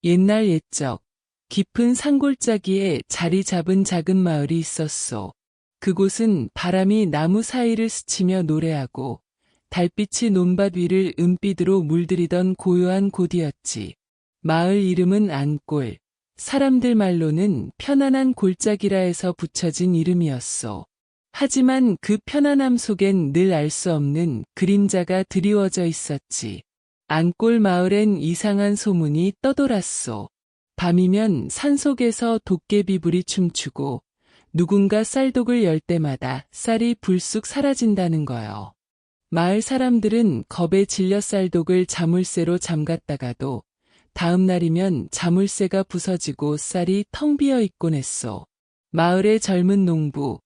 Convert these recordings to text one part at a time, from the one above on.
옛날 옛적 깊은 산골짜기에 자리 잡은 작은 마을이 있었소. 그곳은 바람이 나무 사이를 스치며 노래하고 달빛이 논밭 위를 은빛으로 물들이던 고요한 곳이었지. 마을 이름은 안골, 사람들 말로는 편안한 골짜기라 해서 붙여진 이름이었소. 하지만 그 편안함 속엔 늘 알 수 없는 그림자가 드리워져 있었지. 안골 마을엔 이상한 소문이 떠돌았소. 밤이면 산속에서 도깨비불이 춤추고 누군가 쌀독을 열 때마다 쌀이 불쑥 사라진다는 거요. 마을 사람들은 겁에 질려 쌀독을 자물쇠로 잠갔다가도 다음 날이면 자물쇠가 부서지고 쌀이 텅 비어 있곤 했소. 마을의 젊은 농부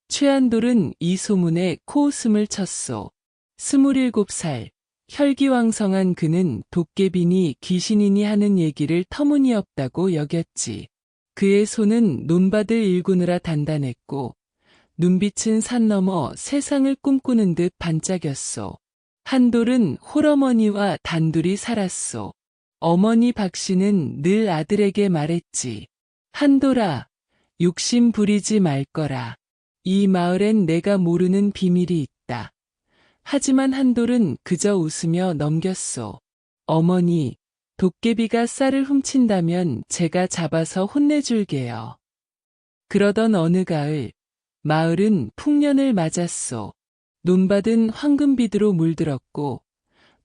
최한돌은 이 소문에 코웃음을 쳤소. 27살 혈기왕성한 그는 도깨비니 귀신이니 하는 얘기를 터무니없다고 여겼지. 그의 손은 논밭을 일구느라 단단했고 눈빛은 산 너머 세상을 꿈꾸는 듯 반짝였소. 한돌은 홀어머니와 단둘이 살았소. 어머니 박씨는 늘 아들에게 말했지. 한돌아, 욕심 부리지 말거라. 이 마을엔 내가 모르는 비밀이 있다. 하지만 한돌은 그저 웃으며 넘겼소. 어머니, 도깨비가 쌀을 훔친다면 제가 잡아서 혼내줄게요. 그러던 어느 가을, 마을은 풍년을 맞았소. 논밭은 황금빛으로 물들었고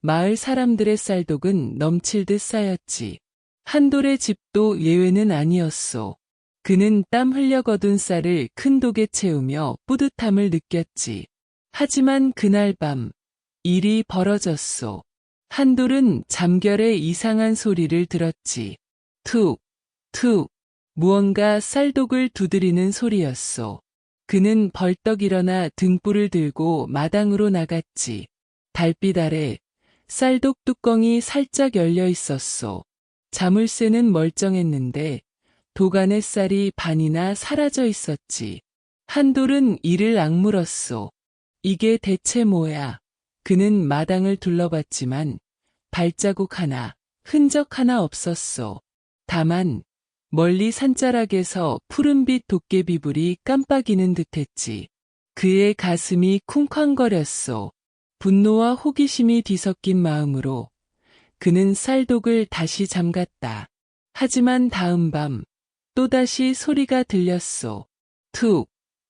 마을 사람들의 쌀독은 넘칠 듯 쌓였지. 한돌의 집도 예외는 아니었소. 그는 땀 흘려 거둔 쌀을 큰 독에 채우며 뿌듯함을 느꼈지. 하지만 그날 밤 일이 벌어졌소. 한돌은 잠결에 이상한 소리를 들었지. 툭, 툭, 무언가 쌀독을 두드리는 소리였소. 그는 벌떡 일어나 등불을 들고 마당으로 나갔지. 달빛 아래 쌀독 뚜껑이 살짝 열려 있었소. 자물쇠는 멀쩡했는데 독 안의 쌀이 반이나 사라져 있었지. 한돌은 이를 악물었소. 이게 대체 뭐야? 그는 마당을 둘러봤지만 발자국 하나, 흔적 하나 없었소. 다만 멀리 산자락에서 푸른빛 도깨비불이 깜빡이는 듯했지. 그의 가슴이 쿵쾅거렸소. 분노와 호기심이 뒤섞인 마음으로 그는 쌀독을 다시 잠갔다. 하지만 다음 밤 또다시 소리가 들렸소. 툭,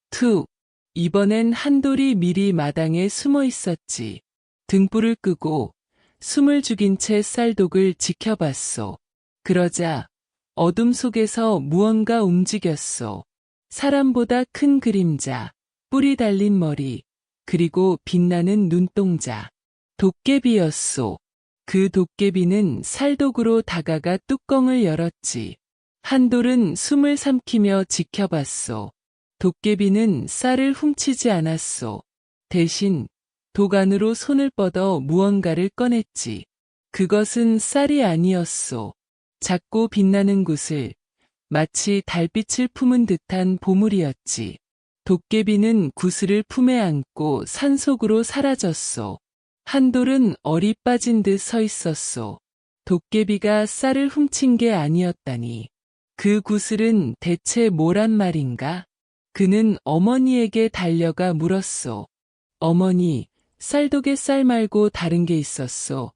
툭. 이번엔 한돌이 미리 마당에 숨어 있었지. 등불을 끄고 숨을 죽인 채 쌀독을 지켜봤소. 그러자 어둠 속에서 무언가 움직였소. 사람보다 큰 그림자, 뿔이 달린 머리, 그리고 빛나는 눈동자. 도깨비였소. 그 도깨비는 쌀독으로 다가가 뚜껑을 열었지. 한돌은 숨을 삼키며 지켜봤소. 도깨비는 쌀을 훔치지 않았소. 대신 독 안으로 손을 뻗어 무언가를 꺼냈지. 그것은 쌀이 아니었소. 작고 빛나는 구슬, 마치 달빛을 품은 듯한 보물이었지. 도깨비는 구슬을 품에 안고 산속으로 사라졌소. 한돌은 얼이 빠진 듯 서 있었소. 도깨비가 쌀을 훔친 게 아니었다니. 그 구슬은 대체 뭐란 말인가? 그는 어머니에게 달려가 물었소. 어머니, 쌀독에 쌀 말고 다른 게 있었소.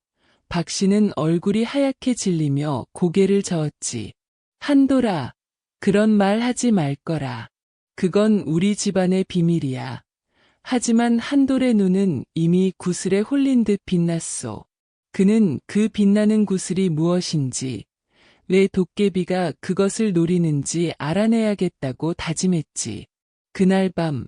박씨는 얼굴이 하얗게 질리며 고개를 저었지. 한돌아, 그런 말 하지 말거라. 그건 우리 집안의 비밀이야. 하지만 한돌의 눈은 이미 구슬에 홀린 듯 빛났소. 그는 그 빛나는 구슬이 무엇인지, 왜 도깨비가 그것을 노리는지 알아내야겠다고 다짐했지. 그날 밤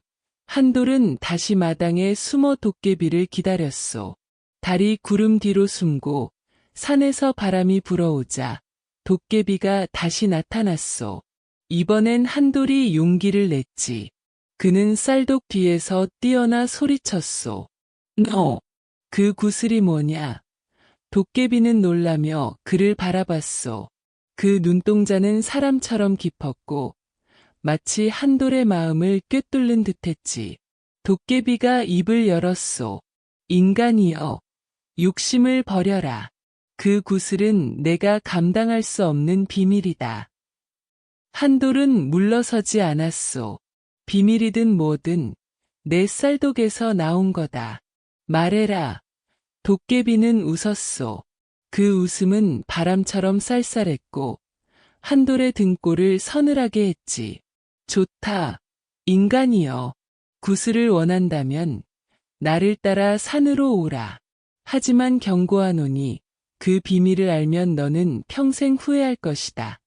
한돌은 다시 마당에 숨어 도깨비를 기다렸소. 달이 구름 뒤로 숨고 산에서 바람이 불어오자 도깨비가 다시 나타났소. 이번엔 한돌이 용기를 냈지. 그는 쌀독 뒤에서 뛰어나 소리쳤소. 너, 그 구슬이 뭐냐? 도깨비는 놀라며 그를 바라봤소. 그 눈동자는 사람처럼 깊었고 마치 한돌의 마음을 꿰뚫는 듯했지. 도깨비가 입을 열었소. 인간이여, 욕심을 버려라. 그 구슬은 내가 감당할 수 없는 비밀이다. 한돌은 물러서지 않았소. 비밀이든 뭐든 내 쌀독에서 나온 거다. 말해라. 도깨비는 웃었소. 그 웃음은 바람처럼 쌀쌀했고 한돌의 등골을 서늘하게 했지. 좋다. 인간이여. 구슬을 원한다면 나를 따라 산으로 오라. 하지만 경고하노니 그 비밀을 알면 너는 평생 후회할 것이다.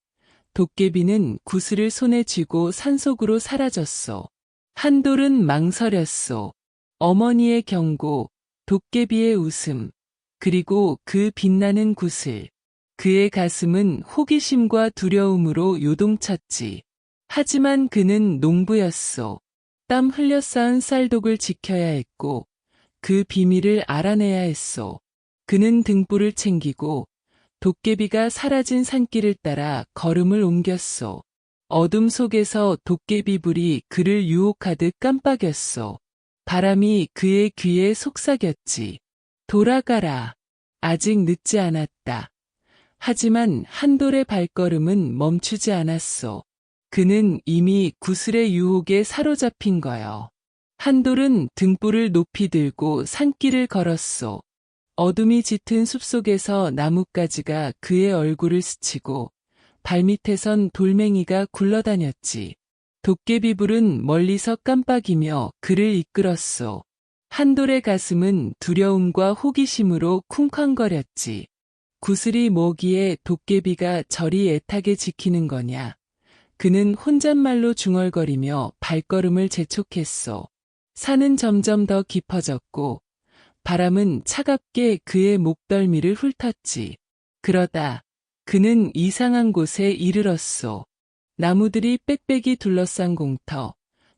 도깨비는 구슬을 손에 쥐고 산속으로 사라졌소. 한돌은 망설였소. 어머니의 경고, 도깨비의 웃음, 그리고 그 빛나는 구슬. 그의 가슴은 호기심과 두려움으로 요동쳤지. 하지만 그는 농부였소. 땀 흘려 쌓은 쌀독을 지켜야 했고 그 비밀을 알아내야 했소. 그는 등불을 챙기고 도깨비가 사라진 산길을 따라 걸음을 옮겼소. 어둠 속에서 도깨비 불이 그를 유혹하듯 깜빡였소. 바람이 그의 귀에 속삭였지. 돌아가라. 아직 늦지 않았다. 하지만 한돌의 발걸음은 멈추지 않았소. 그는 이미 구슬의 유혹에 사로잡힌 거요. 한돌은 등불을 높이 들고 산길을 걸었소. 어둠이 짙은 숲속에서 나뭇가지가 그의 얼굴을 스치고 발밑에선 돌멩이가 굴러다녔지. 도깨비불은 멀리서 깜빡이며 그를 이끌었소. 한돌의 가슴은 두려움과 호기심으로 쿵쾅거렸지. 구슬이 뭐기에 도깨비가 저리 애타게 지키는 거냐. 그는 혼잣말로 중얼거리며 발걸음을 재촉했소. 산은 점점 더 깊어졌고 바람은 차갑게 그의 목덜미를 훑었지. 그러다 그는 이상한 곳에 이르렀소. 나무들이 빽빽이 둘러싼 공터,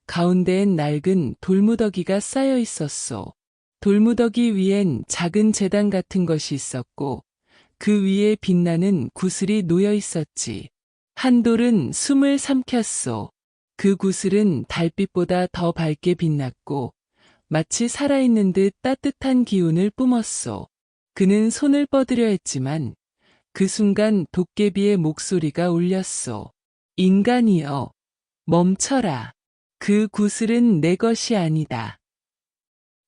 가운데엔 낡은 돌무더기가 쌓여 있었소. 돌무더기 위엔 작은 제단 같은 것이 있었고 그 위에 빛나는 구슬이 놓여 있었지. 한돌은 숨을 삼켰소. 그 구슬은 달빛보다 더 밝게 빛났고 마치 살아있는 듯 따뜻한 기운을 뿜었소. 그는 손을 뻗으려 했지만 그 순간 도깨비의 목소리가 울렸소. 인간이여, 멈춰라. 그 구슬은 내 것이 아니다.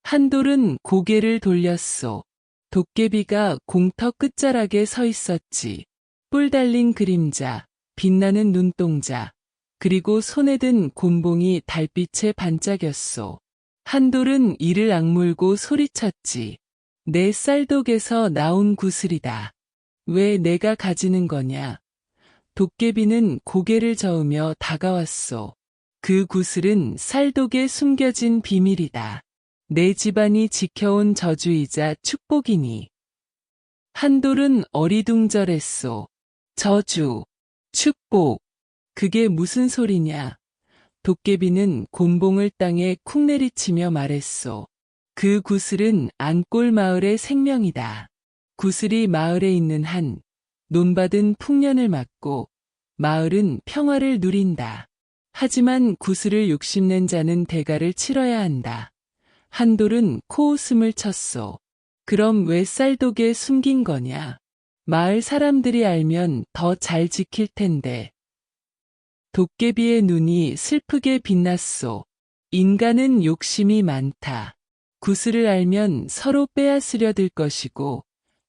한돌은 고개를 돌렸소. 도깨비가 공터 끝자락에 서 있었지. 뿔 달린 그림자, 빛나는 눈동자, 그리고 손에 든 곤봉이 달빛에 반짝였소. 한돌은 이를 악물고 소리쳤지. 내 쌀독에서 나온 구슬이다. 왜 내가 가지는 거냐? 도깨비는 고개를 저으며 다가왔소. 그 구슬은 쌀독에 숨겨진 비밀이다. 내 집안이 지켜온 저주이자 축복이니. 한돌은 어리둥절했소. 저주, 축복, 그게 무슨 소리냐? 도깨비는 곤봉을 땅에 쿵 내리치며 말했소. 그 구슬은 안골 마을의 생명이다. 구슬이 마을에 있는 한 논밭은 풍년을 맞고 마을은 평화를 누린다. 하지만 구슬을 욕심낸 자는 대가를 치러야 한다. 한돌은 코웃음을 쳤소. 그럼 왜 쌀독에 숨긴 거냐? 마을 사람들이 알면 더 잘 지킬 텐데. 도깨비의 눈이 슬프게 빛났소. 인간은 욕심이 많다. 구슬을 알면 서로 빼앗으려 들 것이고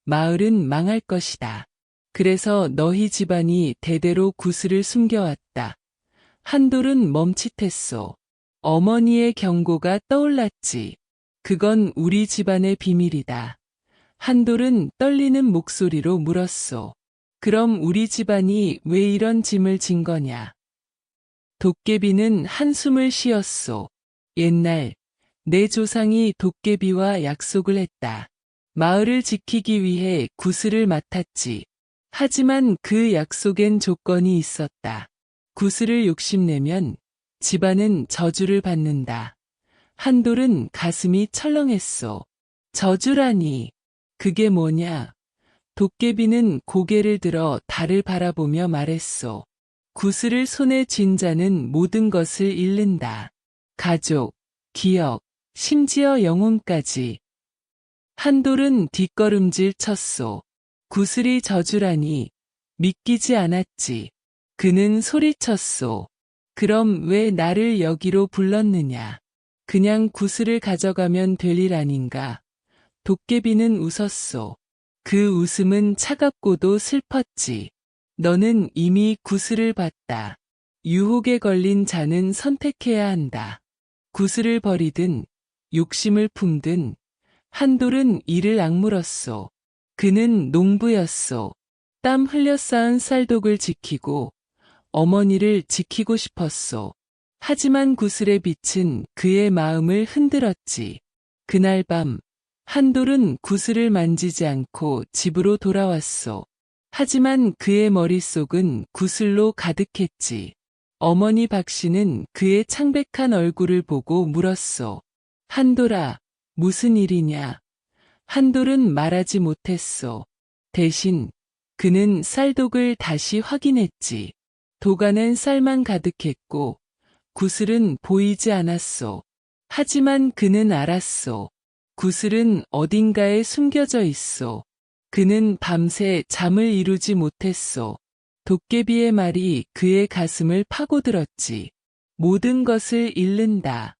마을은 망할 것이다. 그래서 너희 집안이 대대로 구슬을 숨겨왔다. 한돌은 멈칫했소. 어머니의 경고가 떠올랐지. 그건 우리 집안의 비밀이다. 한돌은 떨리는 목소리로 물었소. 그럼 우리 집안이 왜 이런 짐을 진 거냐? 도깨비는 한숨을 쉬었소. 옛날 내 조상이 도깨비와 약속을 했다. 마을을 지키기 위해 구슬을 맡았지. 하지만 그 약속엔 조건이 있었다. 구슬을 욕심내면 집안은 저주를 받는다. 한돌은 가슴이 철렁했소. 저주라니. 그게 뭐냐? 도깨비는 고개를 들어 달을 바라보며 말했소. 구슬을 손에 쥔 자는 모든 것을 잃는다. 가족, 기억, 심지어 영혼까지. 한돌은 뒷걸음질 쳤소. 구슬이 저주라니 믿기지 않았지. 그는 소리쳤소. 그럼 왜 나를 여기로 불렀느냐? 그냥 구슬을 가져가면 될 일 아닌가? 도깨비는 웃었소. 그 웃음은 차갑고도 슬펐지. 너는 이미 구슬을 봤다. 유혹에 걸린 자는 선택해야 한다. 구슬을 버리든 욕심을 품든 한돌은 이를 악물었소. 그는 농부였소. 땀 흘려 쌓은 쌀독을 지키고 어머니를 지키고 싶었소. 하지만 구슬의 빛은 그의 마음을 흔들었지. 그날 밤 한돌은 구슬을 만지지 않고 집으로 돌아왔소. 하지만 그의 머릿속은 구슬로 가득했지. 어머니 박씨는 그의 창백한 얼굴을 보고 물었소. 한돌아, 무슨 일이냐? 한돌은 말하지 못했소. 대신 그는 쌀독을 다시 확인했지. 도가는 쌀만 가득했고 구슬은 보이지 않았소. 하지만 그는 알았소. 구슬은 어딘가에 숨겨져 있소. 그는 밤새 잠을 이루지 못했소. 도깨비의 말이 그의 가슴을 파고들었지. 모든 것을 잃는다.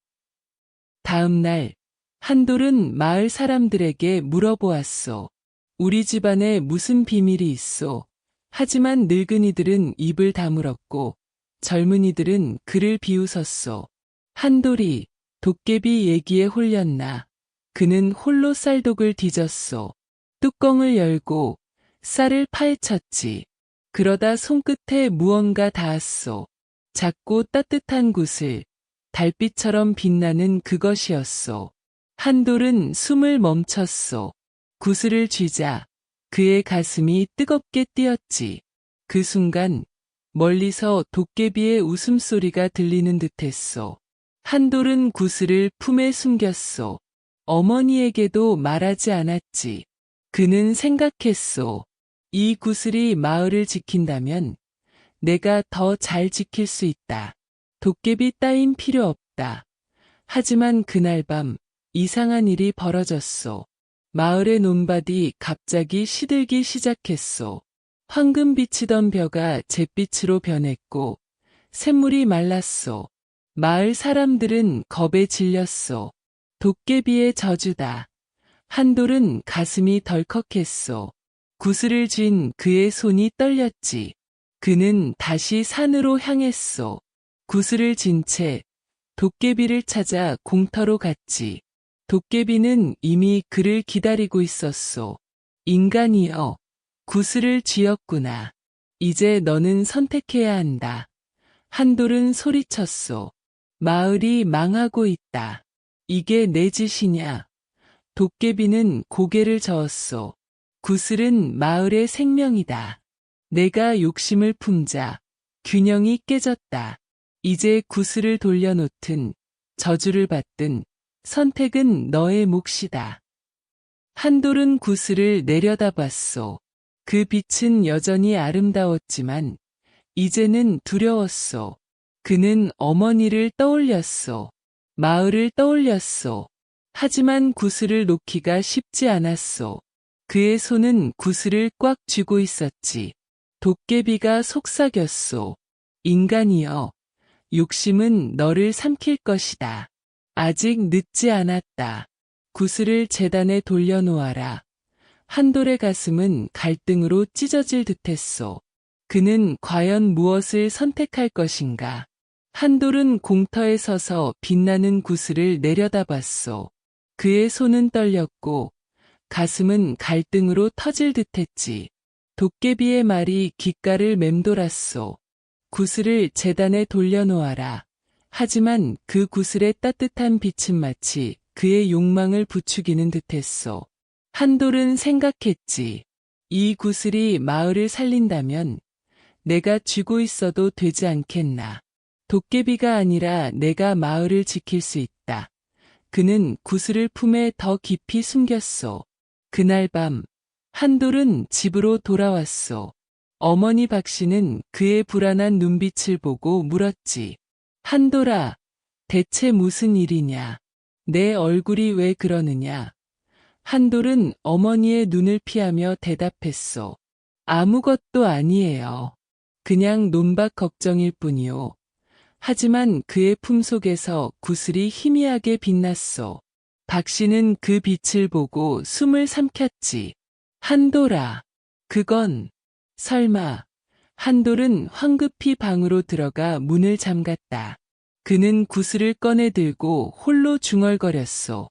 다음 날 한돌은 마을 사람들에게 물어보았소. 우리 집안에 무슨 비밀이 있소? 하지만 늙은이들은 입을 다물었고 젊은이들은 그를 비웃었소. 한돌이 도깨비 얘기에 홀렸나? 그는 홀로 쌀독을 뒤졌소. 뚜껑을 열고 쌀을 파헤쳤지. 그러다 손끝에 무언가 닿았소. 작고 따뜻한 구슬, 달빛처럼 빛나는 그것이었소. 한돌은 숨을 멈췄소. 구슬을 쥐자 그의 가슴이 뜨겁게 뛰었지. 그 순간 멀리서 도깨비의 웃음소리가 들리는 듯했소. 한돌은 구슬을 품에 숨겼소. 어머니에게도 말하지 않았지. 그는 생각했소. 이 구슬이 마을을 지킨다면 내가 더 잘 지킬 수 있다. 도깨비 따윈 필요 없다. 하지만 그날 밤 이상한 일이 벌어졌소. 마을의 논밭이 갑자기 시들기 시작했소. 황금 비치던 벼가 잿빛으로 변했고 샘물이 말랐소. 마을 사람들은 겁에 질렸소. 도깨비의 저주다. 한돌은 가슴이 덜컥했소. 구슬을 쥔 그의 손이 떨렸지. 그는 다시 산으로 향했소. 구슬을 쥔 채 도깨비를 찾아 공터로 갔지. 도깨비는 이미 그를 기다리고 있었소. 인간이여, 구슬을 쥐었구나. 이제 너는 선택해야 한다. 한돌은 소리쳤소. 마을이 망하고 있다. 이게 내 짓이냐? 도깨비는 고개를 저었소. 구슬은 마을의 생명이다. 내가 욕심을 품자 균형이 깨졌다. 이제 구슬을 돌려놓든 저주를 받든 선택은 너의 몫이다. 한돌은 구슬을 내려다봤소. 그 빛은 여전히 아름다웠지만 이제는 두려웠소. 그는 어머니를 떠올렸소. 마을을 떠올렸소. 하지만 구슬을 놓기가 쉽지 않았소. 그의 손은 구슬을 꽉 쥐고 있었지. 도깨비가 속삭였소. 인간이여, 욕심은 너를 삼킬 것이다. 아직 늦지 않았다. 구슬을 재단에 돌려놓아라. 한돌의 가슴은 갈등으로 찢어질 듯했소. 그는 과연 무엇을 선택할 것인가? 한돌은 공터에 서서 빛나는 구슬을 내려다봤소. 그의 손은 떨렸고 가슴은 갈등으로 터질 듯했지. 도깨비의 말이 귓가를 맴돌았소. 구슬을 재단에 돌려놓아라. 하지만 그 구슬의 따뜻한 빛은 마치 그의 욕망을 부추기는 듯했소. 한돌은 생각했지. 이 구슬이 마을을 살린다면 내가 쥐고 있어도 되지 않겠나. 도깨비가 아니라 내가 마을을 지킬 수 있다. 그는 구슬을 품에 더 깊이 숨겼소. 그날 밤 한돌은 집으로 돌아왔소. 어머니 박씨는 그의 불안한 눈빛을 보고 물었지. 한돌아, 대체 무슨 일이냐? 내 얼굴이 왜 그러느냐? 한돌은 어머니의 눈을 피하며 대답했소. 아무것도 아니에요. 그냥 논밭 걱정일 뿐이요. 하지만 그의 품속에서 구슬이 희미하게 빛났소. 박씨는 그 빛을 보고 숨을 삼켰지. 한돌아, 그건 설마. 한돌은 황급히 방으로 들어가 문을 잠갔다. 그는 구슬을 꺼내 들고 홀로 중얼거렸소.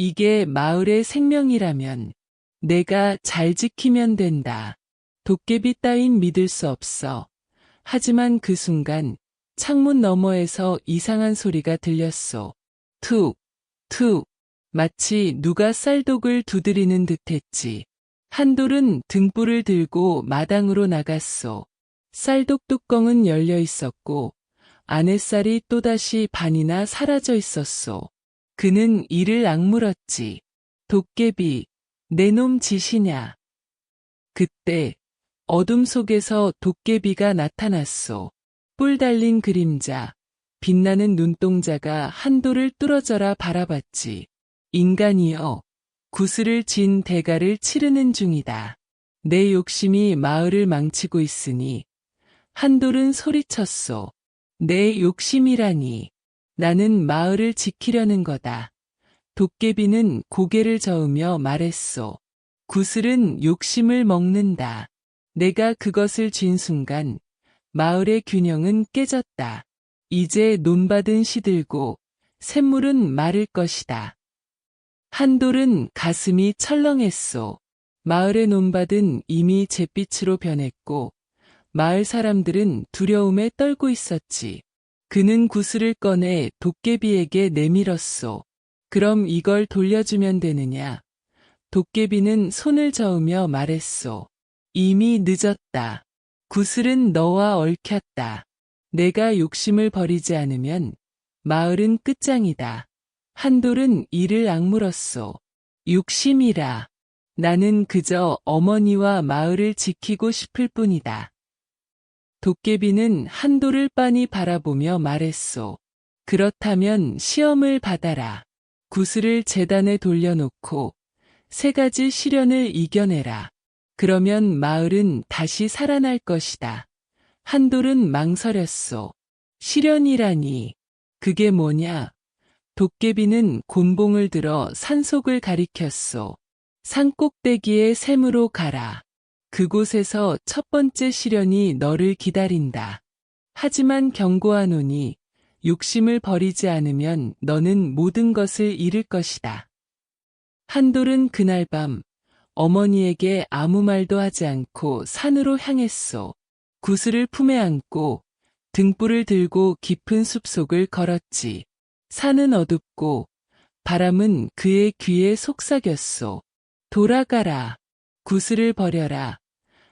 이게 마을의 생명이라면 내가 잘 지키면 된다. 도깨비 따윈 믿을 수 없어. 하지만 그 순간 창문 너머에서 이상한 소리가 들렸소. 툭, 툭. 마치 누가 쌀독을 두드리는 듯했지. 한돌은 등불을 들고 마당으로 나갔소. 쌀독 뚜껑은 열려 있었고 안에 쌀이 또다시 반이나 사라져 있었소. 그는 이를 악물었지. 도깨비, 내 놈 짓이냐. 그때 어둠 속에서 도깨비가 나타났소. 뿔 달린 그림자, 빛나는 눈동자가 한돌을 뚫어져라 바라봤지. 인간이여, 구슬을 진 대가를 치르는 중이다. 내 욕심이 마을을 망치고 있으니. 한돌은 소리쳤소. 내 욕심이라니. 나는 마을을 지키려는 거다. 도깨비는 고개를 저으며 말했소. 구슬은 욕심을 먹는다. 내가 그것을 쥔 순간 마을의 균형은 깨졌다. 이제 논밭은 시들고 샘물은 마를 것이다. 한돌은 가슴이 철렁했소. 마을의 논밭은 이미 잿빛으로 변했고 마을 사람들은 두려움에 떨고 있었지. 그는 구슬을 꺼내 도깨비에게 내밀었소. 그럼 이걸 돌려주면 되느냐? 도깨비는 손을 저으며 말했소. 이미 늦었다. 구슬은 너와 얽혔다. 내가 욕심을 버리지 않으면 마을은 끝장이다. 한돌은 이를 악물었소. 욕심이라. 나는 그저 어머니와 마을을 지키고 싶을 뿐이다. 도깨비는 한돌을 빤히 바라보며 말했소. 그렇다면 시험을 받아라. 구슬을 재단에 돌려놓고 3가지 시련을 이겨내라. 그러면 마을은 다시 살아날 것이다. 한돌은 망설였소. 시련이라니. 그게 뭐냐? 도깨비는 곤봉을 들어 산속을 가리켰소. 산꼭대기에 샘으로 가라. 그곳에서 첫 번째 시련이 너를 기다린다. 하지만 경고하노니 욕심을 버리지 않으면 너는 모든 것을 잃을 것이다. 한돌은 그날 밤 어머니에게 아무 말도 하지 않고 산으로 향했소. 구슬을 품에 안고 등불을 들고 깊은 숲속을 걸었지. 산은 어둡고 바람은 그의 귀에 속삭였소. 돌아가라. 구슬을 버려라.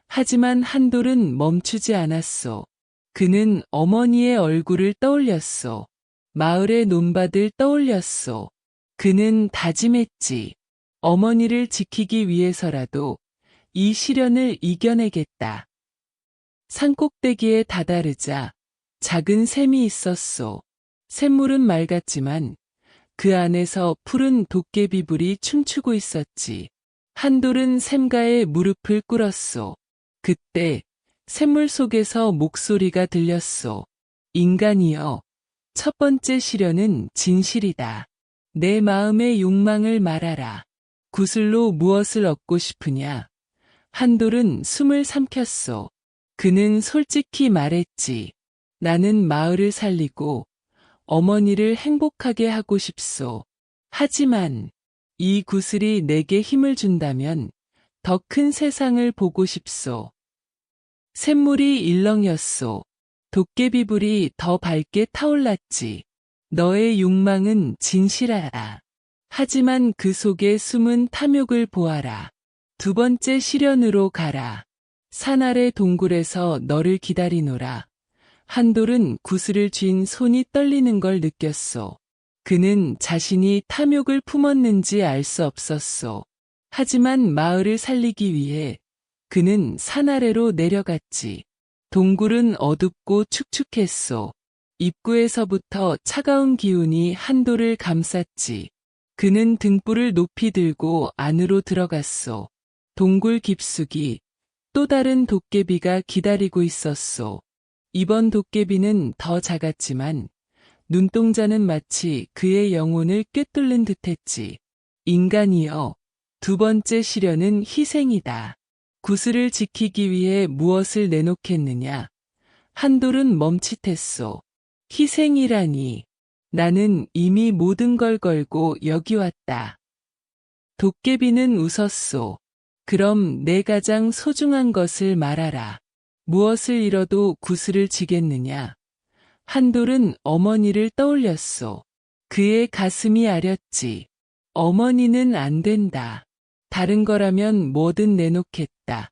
하지만 한돌은 멈추지 않았소. 그는 어머니의 얼굴을 떠올렸소. 마을의 논밭을 떠올렸소. 그는 다짐했지. 어머니를 지키기 위해서라도 이 시련을 이겨내겠다. 산꼭대기에 다다르자 작은 샘이 있었소. 샘물은 맑았지만 그 안에서 푸른 도깨비불이 춤추고 있었지. 한돌은 샘가에 무릎을 꿇었소. 그때 샘물 속에서 목소리가 들렸소. 인간이여, 첫 번째 시련은 진실이다. 내 마음의 욕망을 말하라. 구슬로 무엇을 얻고 싶으냐? 한돌은 숨을 삼켰소. 그는 솔직히 말했지. 나는 마을을 살리고 어머니를 행복하게 하고 싶소. 하지만 이 구슬이 내게 힘을 준다면 더 큰 세상을 보고 싶소. 샘물이 일렁였소. 도깨비불이 더 밝게 타올랐지. 너의 욕망은 진실하다. 하지만 그 속에 숨은 탐욕을 보아라. 두 번째 시련으로 가라. 산 아래 동굴에서 너를 기다리노라. 한돌은 구슬을 쥔 손이 떨리는 걸 느꼈소. 그는 자신이 탐욕을 품었는지 알 수 없었소. 하지만 마을을 살리기 위해 그는 산 아래로 내려갔지. 동굴은 어둡고 축축했소. 입구에서부터 차가운 기운이 한돌을 감쌌지. 그는 등불을 높이 들고 안으로 들어갔소. 동굴 깊숙이 또 다른 도깨비가 기다리고 있었소. 이번 도깨비는 더 작았지만 눈동자는 마치 그의 영혼을 꿰뚫는 듯했지. 인간이여, 두 번째 시련은 희생이다. 구슬을 지키기 위해 무엇을 내놓겠느냐? 한돌은 멈칫했소. 희생이라니. 나는 이미 모든 걸 걸고 여기 왔다. 도깨비는 웃었소. 그럼 내 가장 소중한 것을 말하라. 무엇을 잃어도 구슬을 지겠느냐? 한돌은 어머니를 떠올렸소. 그의 가슴이 아렸지. 어머니는 안 된다. 다른 거라면 뭐든 내놓겠다.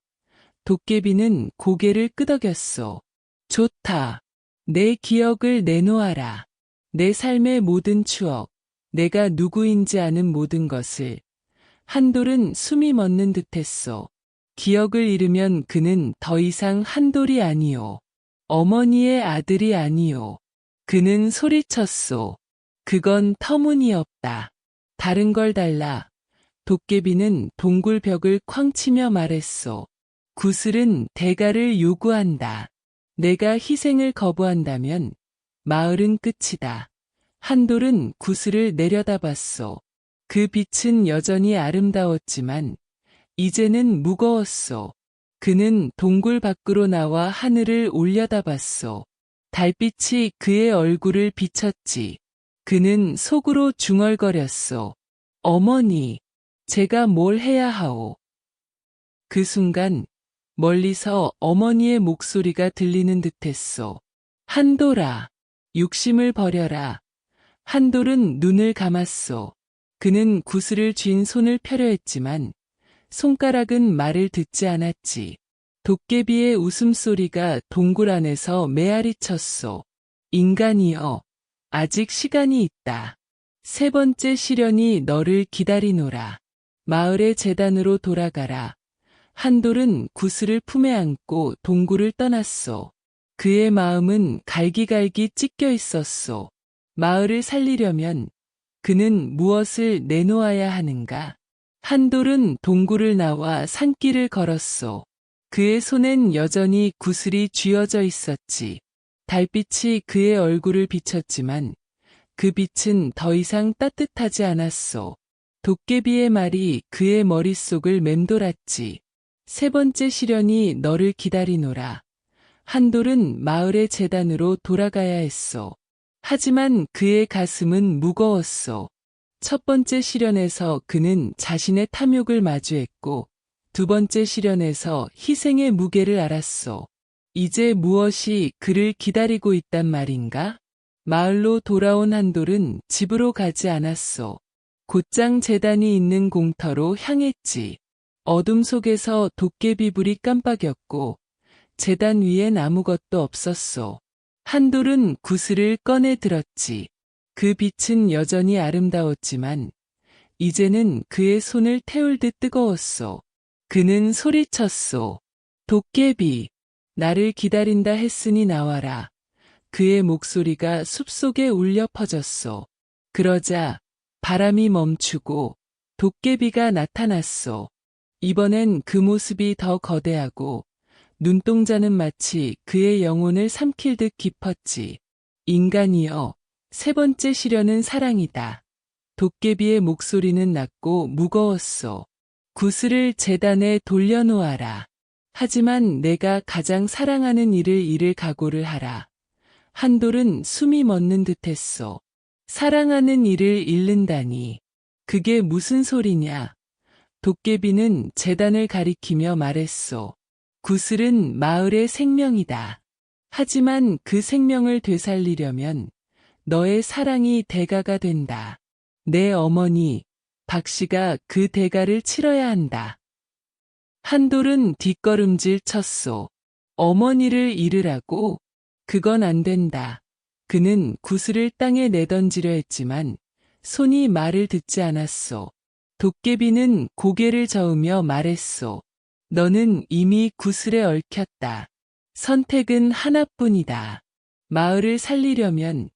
도깨비는 고개를 끄덕였소. 좋다. 내 기억을 내놓아라. 내 삶의 모든 추억, 내가 누구인지 아는 모든 것을. 한돌은 숨이 멎는 듯했소. 기억을 잃으면 그는 더 이상 한돌이 아니오. 어머니의 아들이 아니오. 그는 소리쳤소. 그건 터무니없다. 다른 걸 달라. 도깨비는 동굴 벽을 쾅 치며 말했소. 구슬은 대가를 요구한다. 내가 희생을 거부한다면 마을은 끝이다. 한돌은 구슬을 내려다봤소. 그 빛은 여전히 아름다웠지만 이제는 무거웠소. 그는 동굴 밖으로 나와 하늘을 올려다봤소. 달빛이 그의 얼굴을 비쳤지. 그는 속으로 중얼거렸소. 어머니, 제가 뭘 해야 하오? 그 순간 멀리서 어머니의 목소리가 들리는 듯했소. 한돌아, 욕심을 버려라. 한돌은 눈을 감았소. 그는 구슬을 쥔 손을 펴려 했지만 손가락은 말을 듣지 않았지. 도깨비의 웃음소리가 동굴 안에서 메아리 쳤소. 인간이여, 아직 시간이 있다. 세 번째 시련이 너를 기다리노라. 마을의 재단으로 돌아가라. 한돌은 구슬을 품에 안고 동굴을 떠났소. 그의 마음은 갈기갈기 찢겨 있었소. 마을을 살리려면 그는 무엇을 내놓아야 하는가? 한돌은 동굴을 나와 산길을 걸었소. 그의 손엔 여전히 구슬이 쥐어져 있었지. 달빛이 그의 얼굴을 비쳤지만 그 빛은 더 이상 따뜻하지 않았소. 도깨비의 말이 그의 머릿속을 맴돌았지. 세 번째 시련이 너를 기다리노라. 한돌은 마을의 재단으로 돌아가야 했소. 하지만 그의 가슴은 무거웠소. 첫 번째 시련에서 그는 자신의 탐욕을 마주했고 두 번째 시련에서 희생의 무게를 알았소. 이제 무엇이 그를 기다리고 있단 말인가? 마을로 돌아온 한돌은 집으로 가지 않았소. 곧장 재단이 있는 공터로 향했지. 어둠 속에서 도깨비 불이 깜빡였고 재단 위엔 아무것도 없었소. 한돌은 구슬을 꺼내 들었지. 그 빛은 여전히 아름다웠지만 이제는 그의 손을 태울 듯 뜨거웠소. 그는 소리쳤소. 도깨비, 나를 기다린다 했으니 나와라. 그의 목소리가 숲속에 울려 퍼졌소. 그러자 바람이 멈추고 도깨비가 나타났소. 이번엔 그 모습이 더 거대하고 눈동자는 마치 그의 영혼을 삼킬 듯 깊었지. 인간이여, 세 번째 시련은 사랑이다. 도깨비의 목소리는 낮고 무거웠소. 구슬을 재단에 돌려놓아라. 하지만 내가 가장 사랑하는 일을 잃을 각오를 하라. 한돌은 숨이 멎는 듯했소. 사랑하는 일을 잃는다니. 그게 무슨 소리냐? 도깨비는 재단을 가리키며 말했소. 구슬은 마을의 생명이다. 하지만 그 생명을 되살리려면 너의 사랑이 대가가 된다. 내 어머니, 박씨가 그 대가를 치러야 한다. 한돌은 뒷걸음질 쳤소. 어머니를 잃으라고? 그건 안 된다. 그는 구슬을 땅에 내던지려 했지만 손이 말을 듣지 않았소. 도깨비는 고개를 저으며 말했소. 너는 이미 구슬에 얽혔다. 선택은 하나뿐이다. 마을을 살리려면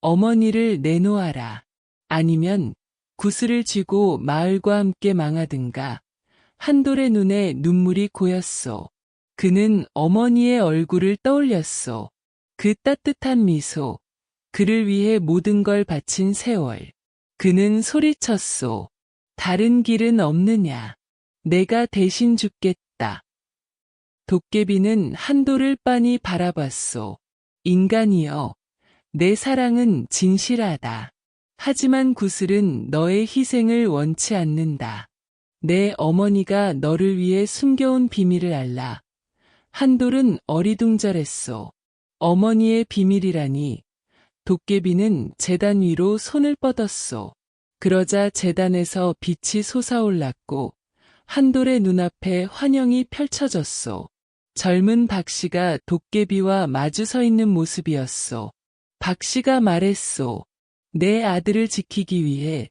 어머니를 내놓아라. 아니면 구슬을 쥐고 마을과 함께 망하든가. 한돌의 눈에 눈물이 고였소. 그는 어머니의 얼굴을 떠올렸소. 그 따뜻한 미소. 그를 위해 모든 걸 바친 세월. 그는 소리쳤소. 다른 길은 없느냐. 내가 대신 죽겠다. 도깨비는 한돌을 빤히 바라봤소. 인간이여, 내 사랑은 진실하다. 하지만 구슬은 너의 희생을 원치 않는다. 내 어머니가 너를 위해 숨겨온 비밀을 알라. 한돌은 어리둥절했소. 어머니의 비밀이라니. 도깨비는 제단 위로 손을 뻗었소. 그러자 제단에서 빛이 솟아올랐고 한돌의 눈앞에 환영이 펼쳐졌소. 젊은 박씨가 도깨비와 마주 서 있는 모습이었소. 박씨가 말했소. 내 아들을 지키기 위해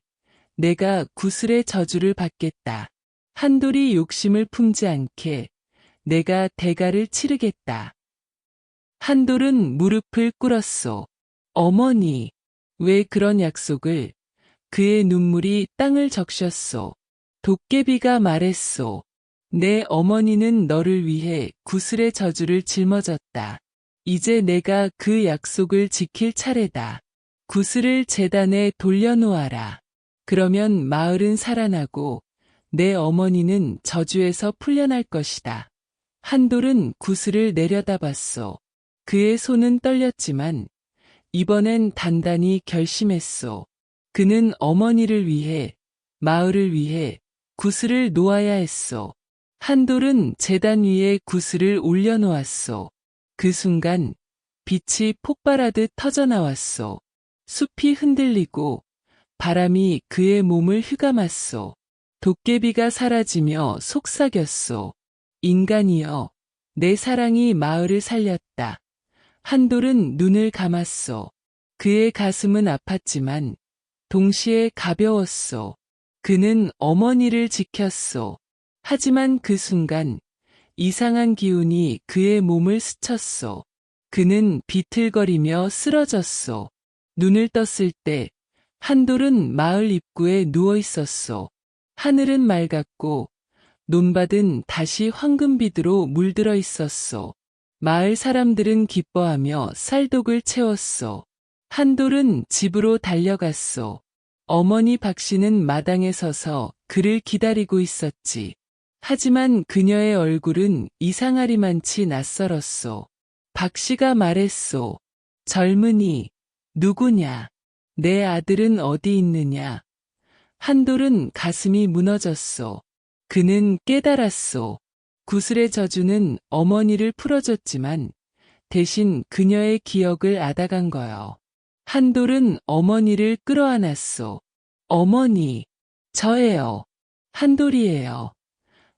내가 구슬의 저주를 받겠다. 한돌이 욕심을 품지 않게 내가 대가를 치르겠다. 한돌은 무릎을 꿇었소. 어머니, 왜 그런 약속을? 그의 눈물이 땅을 적셨소. 도깨비가 말했소. 내 어머니는 너를 위해 구슬의 저주를 짊어졌다. 이제 내가 그 약속을 지킬 차례다. 구슬을 제단에 돌려놓아라. 그러면 마을은 살아나고 내 어머니는 저주에서 풀려날 것이다. 한돌은 구슬을 내려다봤소. 그의 손은 떨렸지만 이번엔 단단히 결심했소. 그는 어머니를 위해, 마을을 위해 구슬을 놓아야 했소. 한돌은 제단 위에 구슬을 올려놓았소. 그 순간 빛이 폭발하듯 터져나왔소. 숲이 흔들리고 바람이 그의 몸을 휘감았소. 도깨비가 사라지며 속삭였소. 인간이여, 내 사랑이 마을을 살렸다. 한돌은 눈을 감았소. 그의 가슴은 아팠지만 동시에 가벼웠소. 그는 어머니를 지켰소. 하지만 그 순간 이상한 기운이 그의 몸을 스쳤소. 그는 비틀거리며 쓰러졌소. 눈을 떴을 때 한돌은 마을 입구에 누워 있었소. 하늘은 맑았고 논밭은 다시 황금빛으로 물들어 있었소. 마을 사람들은 기뻐하며 쌀독을 채웠소. 한돌은 집으로 달려갔소. 어머니 박씨는 마당에 서서 그를 기다리고 있었지. 하지만 그녀의 얼굴은 이상하리만치 낯설었소. 박씨가 말했소. 젊은이, 누구냐? 내 아들은 어디 있느냐? 한돌은 가슴이 무너졌소. 그는 깨달았소. 구슬의 저주는 어머니를 풀어줬지만 대신 그녀의 기억을 앗아간 거요. 한돌은 어머니를 끌어안았소. 어머니, 저예요. 한돌이에요.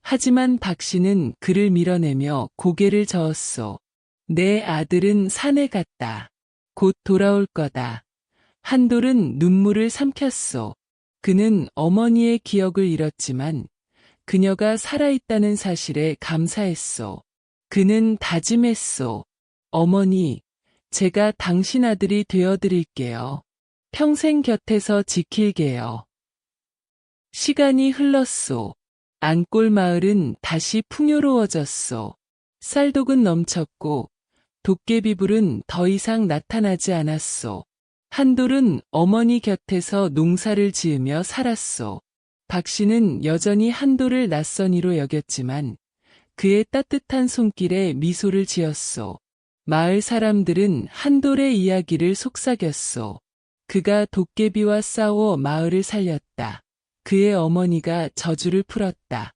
하지만 박씨는 그를 밀어내며 고개를 저었소. 내 아들은 산에 갔다. 곧 돌아올 거다. 한돌은 눈물을 삼켰소. 그는 어머니의 기억을 잃었지만 그녀가 살아있다는 사실에 감사했소. 그는 다짐했소. 어머니, 제가 당신 아들이 되어드릴게요. 평생 곁에서 지킬게요. 시간이 흘렀소. 안골 마을은 다시 풍요로워졌소. 쌀독은 넘쳤고 도깨비불은 더 이상 나타나지 않았소. 한돌은 어머니 곁에서 농사를 지으며 살았소. 박씨는 여전히 한돌을 낯선 이로 여겼지만 그의 따뜻한 손길에 미소를 지었소. 마을 사람들은 한돌의 이야기를 속삭였소. 그가 도깨비와 싸워 마을을 살렸다. 그의 어머니가 저주를 풀었다.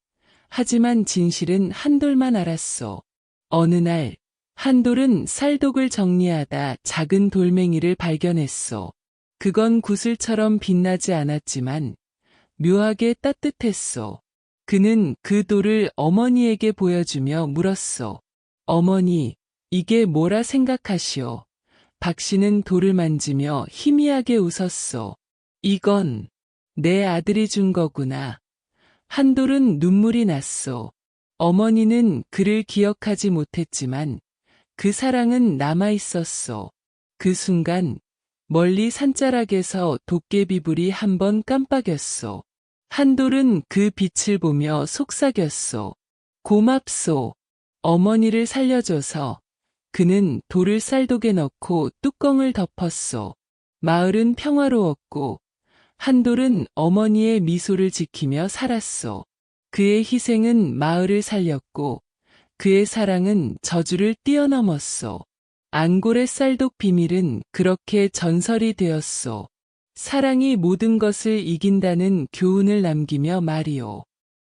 하지만 진실은 한돌만 알았소. 어느 날 한돌은 쌀독을 정리하다 작은 돌멩이를 발견했소. 그건 구슬처럼 빛나지 않았지만 묘하게 따뜻했소. 그는 그 돌을 어머니에게 보여주며 물었소. 어머니, 이게 뭐라 생각하시오? 박씨는 돌을 만지며 희미하게 웃었소. 이건 내 아들이 준 거구나. 한돌은 눈물이 났소. 어머니는 그를 기억하지 못했지만 그 사랑은 남아있었소. 그 순간 멀리 산자락에서 도깨비불이 한 번 깜빡였소. 한돌은 그 빛을 보며 속삭였소. 고맙소. 어머니를 살려줘서. 그는 돌을 쌀독에 넣고 뚜껑을 덮었소. 마을은 평화로웠고 한돌은 어머니의 미소를 지키며 살았소. 그의 희생은 마을을 살렸고 그의 사랑은 저주를 뛰어넘었소. 앙골의 쌀독 비밀은 그렇게 전설이 되었소. 사랑이 모든 것을 이긴다는 교훈을 남기며 말이오.